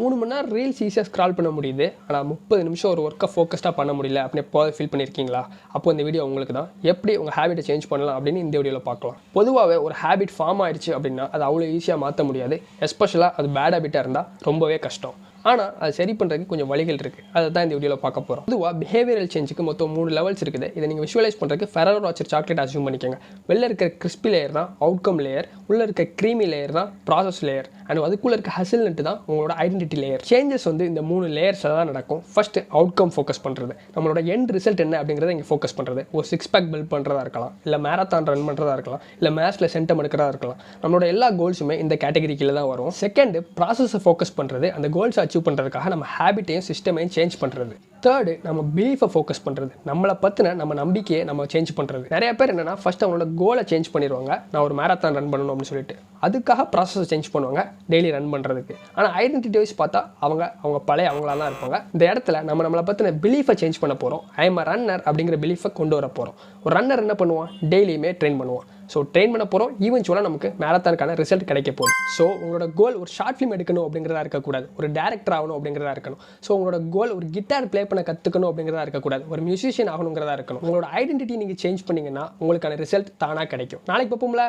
3 மணி நேரம் ரீல்ஸ் ஈஸியாக ஸ்க்ரால் பண்ண முடியுது, ஆனால் 30 நிமிஷம் ஒரு ஒர்க்கை ஃபோக்கஸ்டாக பண்ண முடியல அப்படின்னு எப்போது ஃபீல் பண்ணியிருக்கீங்களா? அப்போ இந்த வீடியோ உங்களுக்கு தான். எப்படி உங்கள் ஹேபிட்டை சேஞ்ச் பண்ணலாம் அப்படின்னு இந்த வீடியோவில் பார்க்கலாம். பொதுவாகவே ஒரு ஹேபிட் ஃபார்ம் ஆயிடுச்சு அப்படின்னா அது அவ்வளோ ஈஸியாக மாற்ற முடியாது. எஸ்பெஷலாக அது பேட் ஹேபிட்டாக இருந்தால் ரொம்பவே கஷ்டம். ஆனால் அது சரி பண்ணுறதுக்கு கொஞ்சம் வழிகள் இருக்குது. அதை தான் இந்த வீடியோவில் பார்க்க போகிறோம். பொதுவாக பிஹேவியரல் சேஞ்சுக்கு மொத்தம் 3 லெவல்ஸ் இருக்குது. இதை நீங்கள் விஷுவலைஸ் பண்ணுறதுக்கு ஃபெரரோ ராச்சர் சாக்லேட் அசியூம் பண்ணிக்கோங்க. வெளில இருக்கிற கிறிஸ்பி லேயர் தான் அவுட்கம் லேயர், உள்ளே இருக்க க்ரீமி லேயர் தான் ப்ராசஸ் லேயர், அண்ட் அதுக்குள்ளே இருக்க ஹசில்நட்டு தான் உங்களோட ஐடென்டிட்டி லேயர். சேஞ்சஸ் வந்து இந்த 3 லேயர்ஸில் தான் நடக்கும். ஃபஸ்ட்டு அவுட்கம் ஃபோக்கஸ் பண்ணுறது, நம்மளோட எண்ட் ரிசல்ட் என்ன அப்படிங்கிறத இங்கே ஃபோக்கஸ் பண்ணுறது. ஒரு 6 பேக் பில்ட் பண்ணுறதா இருக்கலாம், இல்லை மேரத்தான் ரன் பண்ணுறதா இருக்கலாம், இல்லை மேட்ச்சில் சென்டம் எடுக்கிறதா இருக்கலாம். நம்மளோட எல்லா கோல்ஸுமே இந்த கேட்டகரி கீழே தான் வரும். செகண்டு ப்ராசஸை ஃபோக்கஸ் பண்ணுறது, அந்த கோல்ஸை அச்சீவ் பண்ணுறதுக்காக நம்ம ஹேபிட்டையும் சிஸ்டமையும் சேஞ்ச் பண்ணுறது. தேர்டு நம்ம பிலீஃபை ஃபோக்கஸ் பண்ணுறது, நம்மளை பற்றின நம்ம நம்பிக்கையை நம்ம சேஞ்ச் பண்ணுறது. நிறைய பேர் என்னென்னா ஃபஸ்ட் அவங்களோட கோலை சேஞ்ச் பண்ணிடுவாங்க, நான் ஒரு மேரத்தான் ரன் பண்ணணும் அப்படின்னு சொல்லிட்டு. அதுக்காக ப்ராசஸை சேஞ்ச் பண்ணுவாங்க டெய்லி ரன் பண்ணுறதுக்கு. ஆனால் ஐடென்டிட்டி வைஸ் பார்த்தா அவங்க பழைய அவங்களா தான் இருப்பாங்க. இந்த இடத்துல நம்மளை பற்றின பிலீஃபை சேஞ்ச் பண்ண போகிறோம். ஐ எம் அ ரன்னர் அப்படிங்கிற பிலீஃபை கொண்டு வர போகிறோம். ஒரு ரன்னர் என்ன பண்ணுவான்? டெய்லியுமே ட்ரெயின் பண்ணுவான். ஸோ ட்ரெயின் பண்ண போகிறோம், ஈவென்ச்சுவலாக நமக்கு மேரத்தானுக்கான ரிசல்ட் கிடைக்க போகுது. ஸோ உங்களோட கோல் ஒரு ஷார்ட் ஃபிலிம் எடுக்கணும் அப்படிங்கிறதா இருக்கக்கூடாது, ஒரு டேரக்டர் ஆகணும் அப்படிங்கிறதா இருக்கணும். ஸோ உங்களோட கோல் ஒரு கிட்டார் ப்ளே பண்ண கற்றுக்கணும் அப்படிங்கிறதா இருக்கக்கூடாது, ஒரு மியூசிஷியன் ஆகணுங்கிறதா இருக்கணும். உங்களோட ஐடென்டிட்டி நீங்கள் சேஞ்ச் பண்ணிங்கன்னா உங்களுக்கான ரிசல்ட் தானாக கிடைக்கும். நாளைக்கு பார்ப்போம்ல.